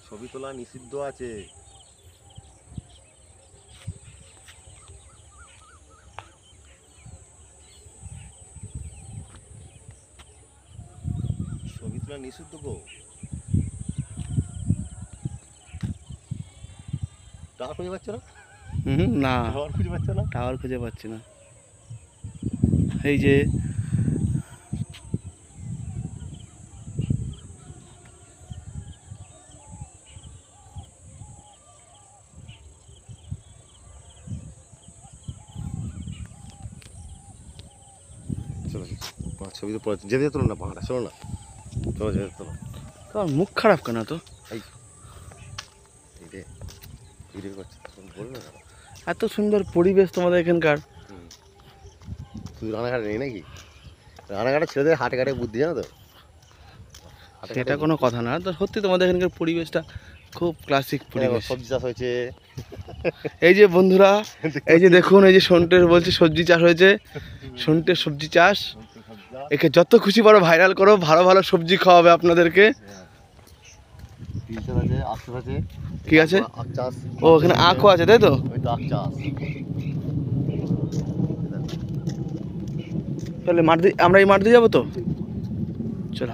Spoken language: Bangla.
ছবি তোলা নিষিদ্ধ আছে। ছবি তোলা নিষিদ্ধ গো। টাওয়ার খুঁজে পাচ্ছ না? না, টাওয়ার খুঁজে পাচ্ছ না? টাওয়ার খুঁজে পাচ্ছি না। এই যে চলো ছবি তো পরে যেতে যেত না পাহাড়া, চলো না, চলো যেতে যেত না। তোমার মুখ খারাপ কেন তো? এই রে ভিডিও করছে, বলো না কেন? এত সুন্দর পরিবেশ তোমাদের এখানকার। শুধু রানাঘাটে নেই নাকি? রানাঘাটে ছেলেদের হাটে ঘাটে বুদ্ধি, জানো তো? সেটা কোনো কথা না, তো সত্যি তোমাদের এখানকার পরিবেশটা খুব ক্লাসিক পরিবেশ। সবজি চাষ হয়েছে। এই যে বন্ধুরা, এই যে দেখুন, এই যে সন্টের বলছে সবজি চাষ হয়েছে, সন্টের সবজি চাষ। একে যত খুশি পারো ভাইরাল করো, ভালো ভালো সবজি খাওয়াবে আপনাদেরকে। কি আছে? আখ চাষ। ও, এখানে আখও আছে, তাই তো? ওই তো আখ চাষ। তাহলে মাঠ দিয়ে, আমরা এই মাঠ দিয়ে যাবো তো? চলো।